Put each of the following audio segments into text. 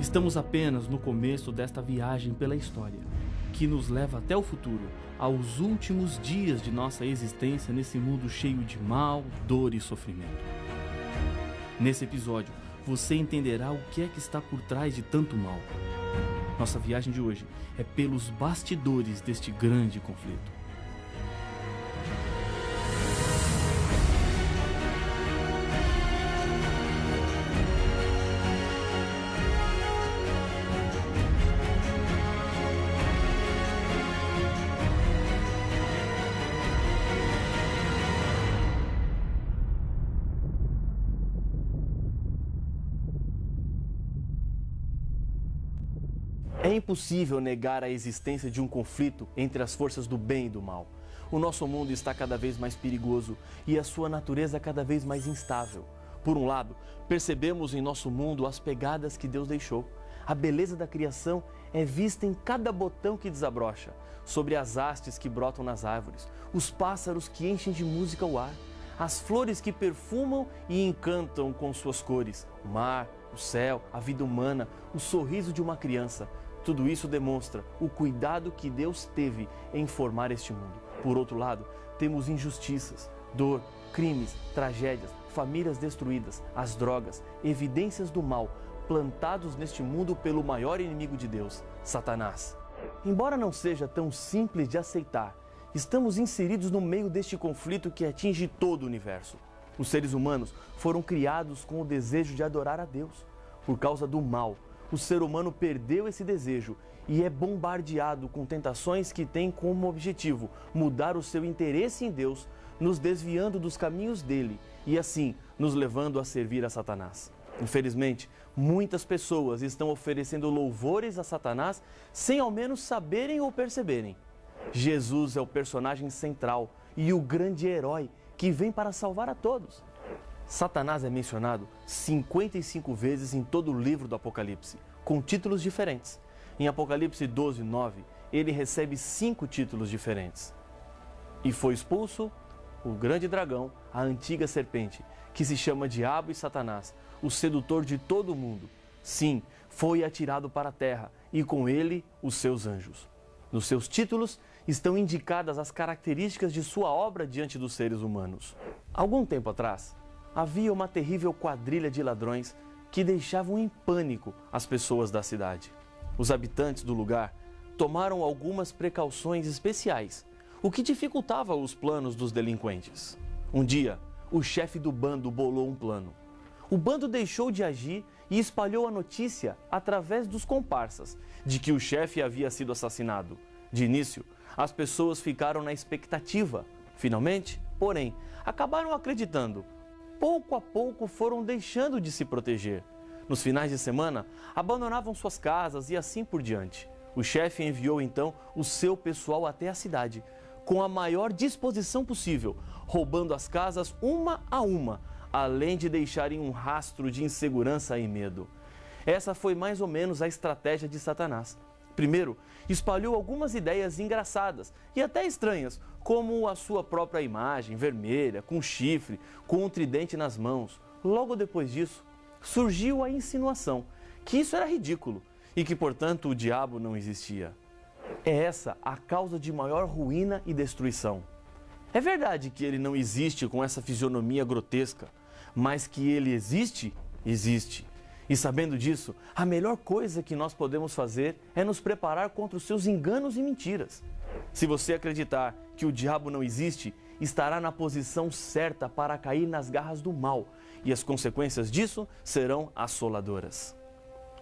Estamos apenas no começo desta viagem pela história, que nos leva até o futuro, aos últimos dias de nossa existência nesse mundo cheio de mal, dor e sofrimento. Nesse episódio, você entenderá o que é que está por trás de tanto mal. Nossa viagem de hoje é pelos bastidores deste grande conflito. É impossível negar a existência de um conflito entre as forças do bem e do mal. O nosso mundo está cada vez mais perigoso e a sua natureza cada vez mais instável. Por um lado, percebemos em nosso mundo as pegadas que Deus deixou. A beleza da criação é vista em cada botão que desabrocha, sobre as hastes que brotam nas árvores, os pássaros que enchem de música o ar, as flores que perfumam e encantam com suas cores, o mar, o céu, a vida humana, o sorriso de uma criança. Tudo isso demonstra o cuidado que Deus teve em formar este mundo. Por outro lado, temos injustiças, dor, crimes, tragédias, famílias destruídas, as drogas, evidências do mal, plantados neste mundo pelo maior inimigo de Deus, Satanás. Embora não seja tão simples de aceitar, estamos inseridos no meio deste conflito que atinge todo o universo. Os seres humanos foram criados com o desejo de adorar a Deus. Por causa do mal, o ser humano perdeu esse desejo e é bombardeado com tentações que têm como objetivo mudar o seu interesse em Deus, nos desviando dos caminhos dele e assim nos levando a servir a Satanás. Infelizmente, muitas pessoas estão oferecendo louvores a Satanás sem ao menos saberem ou perceberem. Jesus é o personagem central e o grande herói que vem para salvar a todos. Satanás é mencionado 55 vezes em todo o livro do Apocalipse, com títulos diferentes. Em Apocalipse 12:9, ele recebe 5 títulos diferentes. E foi expulso o grande dragão, a antiga serpente, que se chama Diabo e Satanás, o sedutor de todo o mundo. Sim, foi atirado para a terra e com ele os seus anjos. Nos seus títulos estão indicadas as características de sua obra diante dos seres humanos. Algum tempo atrás, havia uma terrível quadrilha de ladrões que deixavam em pânico as pessoas da cidade. Os habitantes do lugar tomaram algumas precauções especiais, o que dificultava os planos dos delinquentes. Um dia, o chefe do bando bolou um plano. O bando deixou de agir e espalhou a notícia através dos comparsas de que o chefe havia sido assassinado. De início, as pessoas ficaram na expectativa. Finalmente, porém, acabaram acreditando. Pouco a pouco foram deixando de se proteger. Nos finais de semana, abandonavam suas casas e assim por diante. O chefe enviou então o seu pessoal até a cidade, com a maior disposição possível, roubando as casas uma a uma, além de deixarem um rastro de insegurança e medo. Essa foi mais ou menos a estratégia de Satanás. Primeiro, espalhou algumas ideias engraçadas e até estranhas, como a sua própria imagem vermelha, com chifre, com um tridente nas mãos. Logo depois disso, surgiu a insinuação que isso era ridículo e que, portanto, o diabo não existia. É essa a causa de maior ruína e destruição. É verdade que ele não existe com essa fisionomia grotesca, mas que ele existe, existe. E sabendo disso, a melhor coisa que nós podemos fazer é nos preparar contra os seus enganos e mentiras. Se você acreditar que o diabo não existe, estará na posição certa para cair nas garras do mal, e as consequências disso serão assoladoras.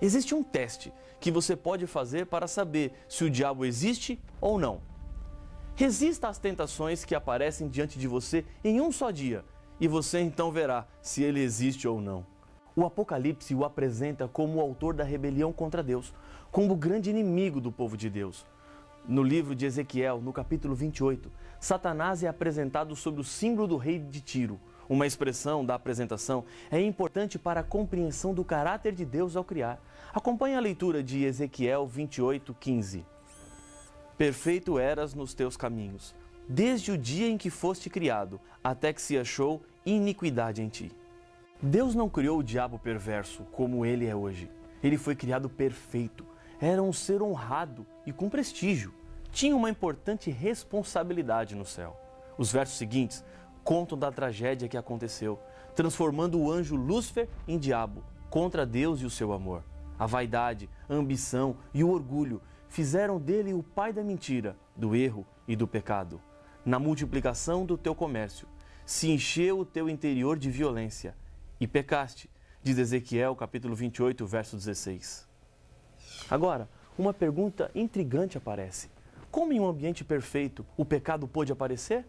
Existe um teste que você pode fazer para saber se o diabo existe ou não. Resista às tentações que aparecem diante de você em um só dia, e você então verá se ele existe ou não. O Apocalipse o apresenta como o autor da rebelião contra Deus, como o grande inimigo do povo de Deus. No livro de Ezequiel, no capítulo 28, Satanás é apresentado sob o símbolo do rei de Tiro. Uma expressão da apresentação é importante para a compreensão do caráter de Deus ao criar. Acompanhe a leitura de Ezequiel 28:15. Perfeito eras nos teus caminhos, desde o dia em que foste criado, até que se achou iniquidade em ti. Deus não criou o diabo perverso como ele é hoje. Ele foi criado perfeito, era um ser honrado e com prestígio. Tinha uma importante responsabilidade no céu. Os versos seguintes contam da tragédia que aconteceu, transformando o anjo Lúcifer em diabo, contra Deus e o seu amor. A vaidade, a ambição e o orgulho fizeram dele o pai da mentira, do erro e do pecado. Na multiplicação do teu comércio, se encheu o teu interior de violência e pecaste, diz Ezequiel capítulo 28, verso 16. Agora, uma pergunta intrigante aparece. Como em um ambiente perfeito o pecado pôde aparecer?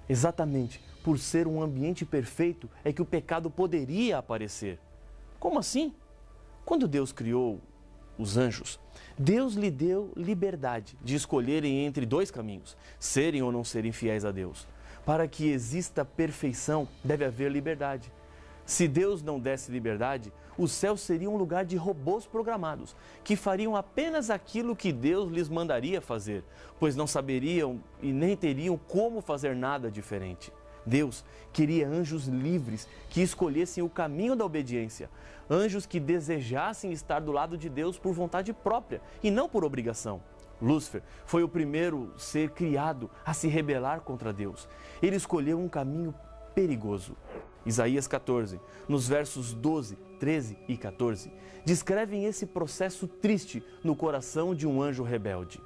Exatamente, por ser um ambiente perfeito é que o pecado poderia aparecer. Como assim? Quando Deus criou os anjos, Deus lhe deu liberdade de escolherem entre dois caminhos, serem ou não serem fiéis a Deus. Para que exista perfeição, deve haver liberdade. Se Deus não desse liberdade, o céu seria um lugar de robôs programados, que fariam apenas aquilo que Deus lhes mandaria fazer, pois não saberiam e nem teriam como fazer nada diferente. Deus queria anjos livres que escolhessem o caminho da obediência, anjos que desejassem estar do lado de Deus por vontade própria e não por obrigação. Lúcifer foi o primeiro ser criado a se rebelar contra Deus. Ele escolheu um caminho perigoso. Isaías 14, nos versos 12, 13 e 14, descrevem esse processo triste no coração de um anjo rebelde.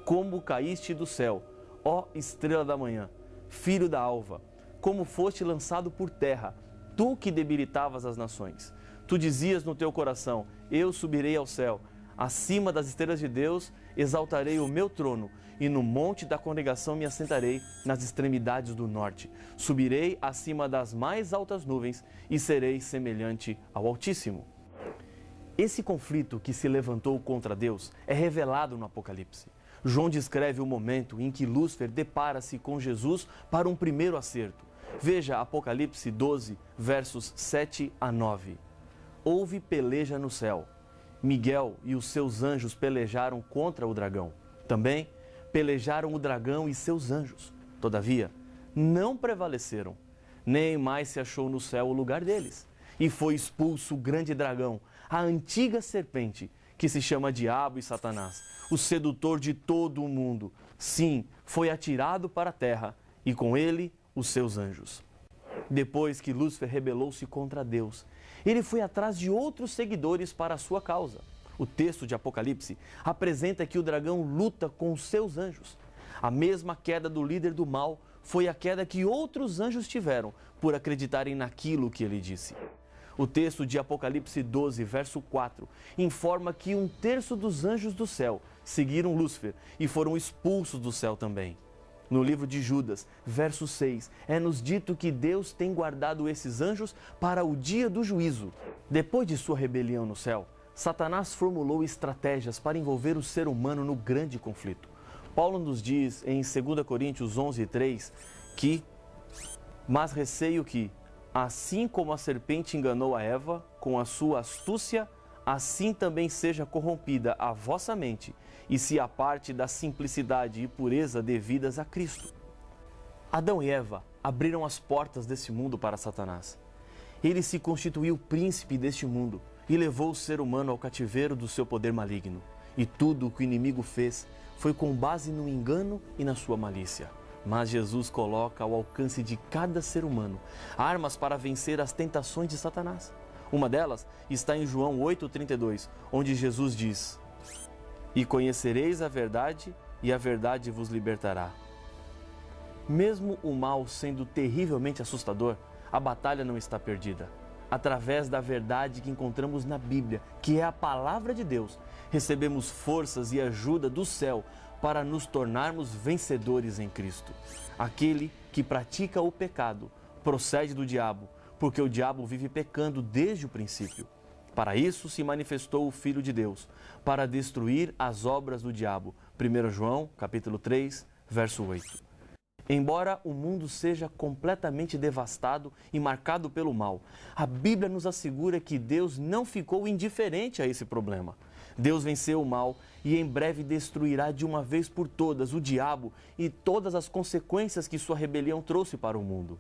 Como caíste do céu, ó estrela da manhã, filho da alva, como foste lançado por terra, tu que debilitavas as nações. Tu dizias no teu coração, eu subirei ao céu, acima das estrelas de Deus exaltarei o meu trono, e no monte da congregação me assentarei nas extremidades do norte. Subirei acima das mais altas nuvens e serei semelhante ao Altíssimo. Esse conflito que se levantou contra Deus é revelado no Apocalipse. João descreve o momento em que Lúcifer depara-se com Jesus para um primeiro acerto. Veja Apocalipse 12, versos 7 a 9. Houve peleja no céu. Miguel e os seus anjos pelejaram contra o dragão. Também pelejaram o dragão e seus anjos. Todavia, não prevaleceram. Nem mais se achou no céu o lugar deles. E foi expulso o grande dragão, a antiga serpente, que se chama Diabo e Satanás, o sedutor de todo o mundo. Sim, foi atirado para a terra, e com ele os seus anjos. Depois que Lúcifer rebelou-se contra Deus, ele foi atrás de outros seguidores para a sua causa. O texto de Apocalipse apresenta que o dragão luta com os seus anjos. A mesma queda do líder do mal foi a queda que outros anjos tiveram por acreditarem naquilo que ele disse. O texto de Apocalipse 12, verso 4, informa que 1/3 dos anjos do céu seguiram Lúcifer e foram expulsos do céu também. No livro de Judas, verso 6, é-nos dito que Deus tem guardado esses anjos para o dia do juízo. Depois de sua rebelião no céu, Satanás formulou estratégias para envolver o ser humano no grande conflito. Paulo nos diz em 2 Coríntios 11, 3, que mas receio que, assim como a serpente enganou a Eva com a sua astúcia, assim também seja corrompida a vossa mente e se aparte da simplicidade e pureza devidas a Cristo. Adão e Eva abriram as portas desse mundo para Satanás. Ele se constituiu príncipe deste mundo e levou o ser humano ao cativeiro do seu poder maligno. E tudo o que o inimigo fez foi com base no engano e na sua malícia. Mas Jesus coloca ao alcance de cada ser humano armas para vencer as tentações de Satanás. Uma delas está em João 8,32, onde Jesus diz: e conhecereis a verdade, e a verdade vos libertará. Mesmo o mal sendo terrivelmente assustador, a batalha não está perdida. Através da verdade que encontramos na Bíblia, que é a palavra de Deus, recebemos forças e ajuda do céu para nos tornarmos vencedores em Cristo. Aquele que pratica o pecado procede do diabo, porque o diabo vive pecando desde o princípio. Para isso se manifestou o Filho de Deus, para destruir as obras do diabo. 1 João, capítulo 3, verso 8. Embora o mundo seja completamente devastado e marcado pelo mal, a Bíblia nos assegura que Deus não ficou indiferente a esse problema. Deus venceu o mal e em breve destruirá de uma vez por todas o diabo e todas as consequências que sua rebelião trouxe para o mundo.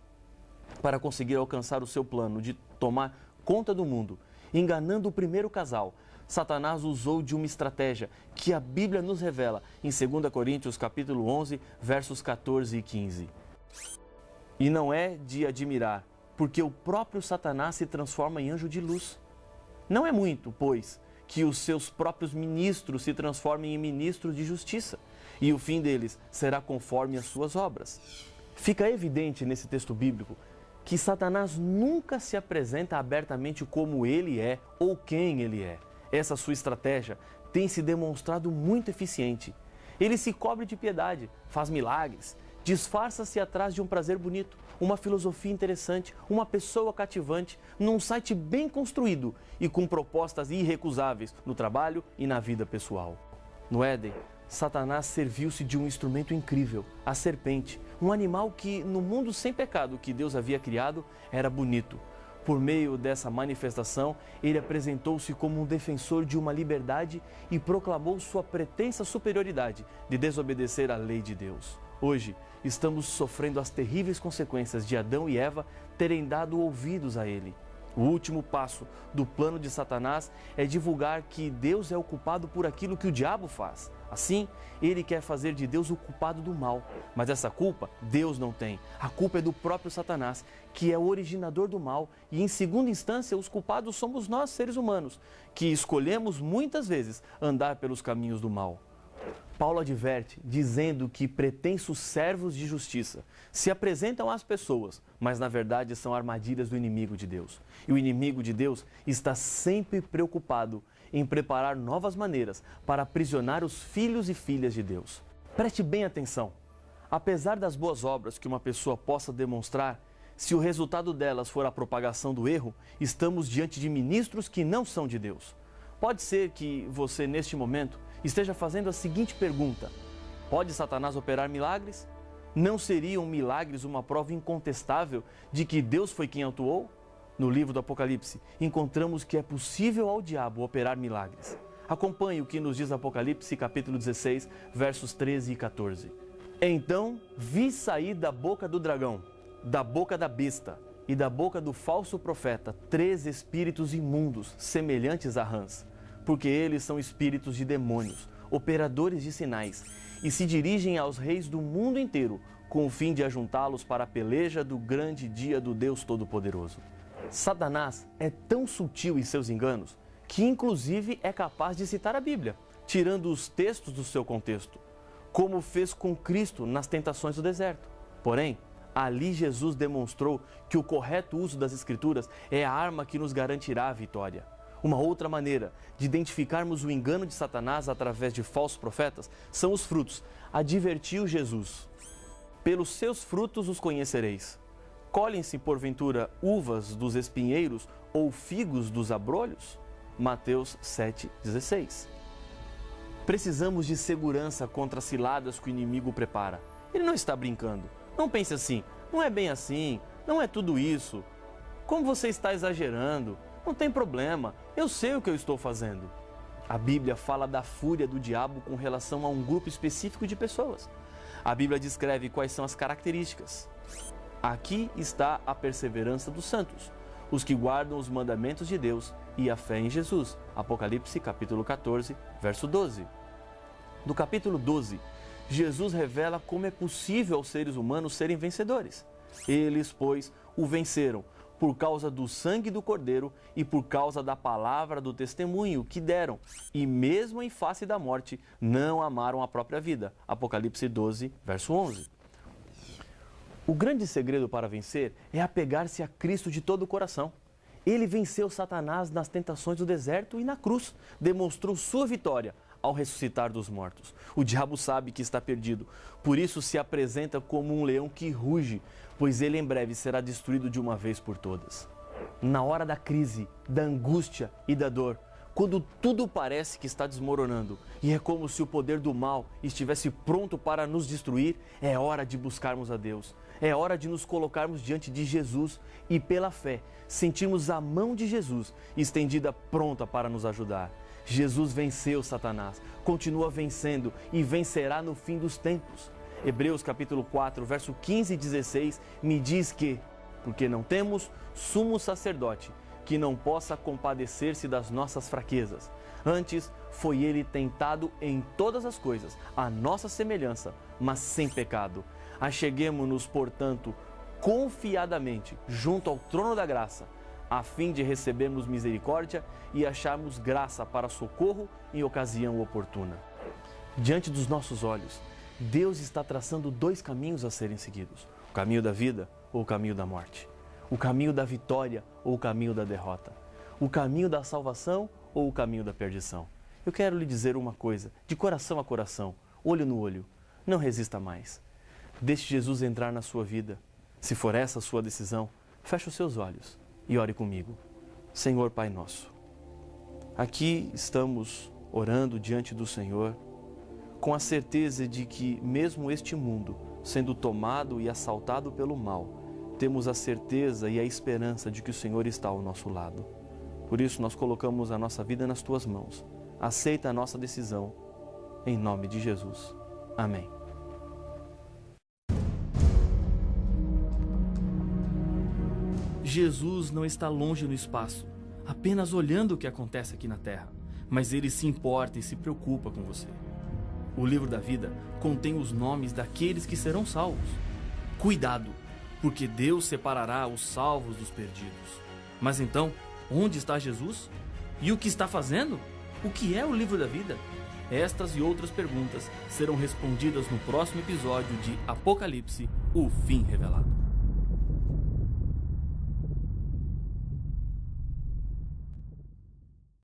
Para conseguir alcançar o seu plano de tomar conta do mundo, enganando o primeiro casal, Satanás usou de uma estratégia que a Bíblia nos revela em 2 Coríntios capítulo 11, versos 14 e 15. E não é de admirar, porque o próprio Satanás se transforma em anjo de luz. Não é muito, pois, que os seus próprios ministros se transformem em ministros de justiça, e o fim deles será conforme as suas obras. Fica evidente nesse texto bíblico que Satanás nunca se apresenta abertamente como ele é ou quem ele é. Essa sua estratégia tem se demonstrado muito eficiente. Ele se cobre de piedade, faz milagres, disfarça-se atrás de um prazer bonito, uma filosofia interessante, uma pessoa cativante, num site bem construído e com propostas irrecusáveis no trabalho e na vida pessoal. No Éden, Satanás serviu-se de um instrumento incrível, a serpente, um animal que, no mundo sem pecado que Deus havia criado, era bonito. Por meio dessa manifestação, ele apresentou-se como um defensor de uma liberdade e proclamou sua pretensa superioridade de desobedecer à lei de Deus. Hoje, estamos sofrendo as terríveis consequências de Adão e Eva terem dado ouvidos a ele. O último passo do plano de Satanás é divulgar que Deus é o culpado por aquilo que o diabo faz. Assim, ele quer fazer de Deus o culpado do mal. Mas essa culpa, Deus não tem. A culpa é do próprio Satanás, que é o originador do mal. E, em segunda instância, os culpados somos nós, seres humanos, que escolhemos muitas vezes andar pelos caminhos do mal. Paulo adverte, dizendo que pretensos servos de justiça se apresentam às pessoas, mas na verdade são armadilhas do inimigo de Deus. E o inimigo de Deus está sempre preocupado em preparar novas maneiras para aprisionar os filhos e filhas de Deus. Preste bem atenção. Apesar das boas obras que uma pessoa possa demonstrar, se o resultado delas for a propagação do erro, estamos diante de ministros que não são de Deus. Pode ser que você, neste momento, esteja fazendo a seguinte pergunta: pode Satanás operar milagres? Não seriam milagres uma prova incontestável de que Deus foi quem atuou? No livro do Apocalipse, encontramos que é possível ao diabo operar milagres. Acompanhe o que nos diz Apocalipse, capítulo 16, versos 13 e 14. Então vi sair da boca do dragão, da boca da besta e da boca do falso profeta 3 espíritos imundos, semelhantes a rãs, porque eles são espíritos de demônios, operadores de sinais, e se dirigem aos reis do mundo inteiro, com o fim de ajuntá-los para a peleja do grande dia do Deus Todo-Poderoso. Satanás é tão sutil em seus enganos que inclusive é capaz de citar a Bíblia, tirando os textos do seu contexto, como fez com Cristo nas tentações do deserto. Porém, ali Jesus demonstrou que o correto uso das Escrituras é a arma que nos garantirá a vitória. Uma outra maneira de identificarmos o engano de Satanás através de falsos profetas são os frutos. Advertiu Jesus: pelos seus frutos os conhecereis. Colhem-se, porventura, uvas dos espinheiros ou figos dos abrolhos? Mateus 7,16. Precisamos de segurança contra as ciladas que o inimigo prepara. Ele não está brincando. Não pense assim: não é bem assim, não é tudo isso. Como você está exagerando? Não tem problema, eu sei o que eu estou fazendo. A Bíblia fala da fúria do diabo com relação a um grupo específico de pessoas. A Bíblia descreve quais são as características. Aqui está a perseverança dos santos, os que guardam os mandamentos de Deus e a fé em Jesus. Apocalipse capítulo 14, verso 12. No capítulo 12, Jesus revela como é possível aos seres humanos serem vencedores. Eles, pois, o venceram por causa do sangue do Cordeiro e por causa da palavra do testemunho que deram, e mesmo em face da morte, não amaram a própria vida. Apocalipse 12, verso 11. O grande segredo para vencer é apegar-se a Cristo de todo o coração. Ele venceu Satanás nas tentações do deserto e na cruz, demonstrou sua vitória ao ressuscitar dos mortos. O diabo sabe que está perdido, por isso se apresenta como um leão que ruge, pois ele em breve será destruído de uma vez por todas. Na hora da crise, da angústia e da dor, quando tudo parece que está desmoronando e é como se o poder do mal estivesse pronto para nos destruir, é hora de buscarmos a Deus. É hora de nos colocarmos diante de Jesus e, pela fé, sentirmos a mão de Jesus estendida pronta para nos ajudar. Jesus venceu Satanás, continua vencendo e vencerá no fim dos tempos. Hebreus capítulo 4, verso 15 e 16 me diz que, porque não temos sumo sacerdote que não possa compadecer-se das nossas fraquezas, Antes, foi ele tentado em todas as coisas, à nossa semelhança, mas sem pecado. Acheguemo-nos, portanto, confiadamente junto ao trono da graça, a fim de recebermos misericórdia e acharmos graça para socorro em ocasião oportuna. Diante dos nossos olhos, Deus está traçando dois caminhos a serem seguidos: o caminho da vida ou o caminho da morte, o caminho da vitória ou o caminho da derrota, o caminho da salvação ou o caminho da perdição. Eu quero lhe dizer uma coisa, de coração a coração, olho no olho: não resista mais. Deixe Jesus entrar na sua vida. Se for essa a sua decisão, feche os seus olhos e ore comigo. Senhor Pai nosso, aqui estamos orando diante do Senhor, com a certeza de que mesmo este mundo sendo tomado e assaltado pelo mal, temos a certeza e a esperança de que o Senhor está ao nosso lado. Por isso nós colocamos a nossa vida nas Tuas mãos. Aceita a nossa decisão, em nome de Jesus. Amém. Jesus não está longe no espaço, apenas olhando o que acontece aqui na Terra, mas Ele se importa e se preocupa com você. O livro da vida contém os nomes daqueles que serão salvos. Cuidado, porque Deus separará os salvos dos perdidos. Mas então, onde está Jesus? E o que está fazendo? O que é o livro da vida? Estas e outras perguntas serão respondidas no próximo episódio de Apocalipse, o fim revelado.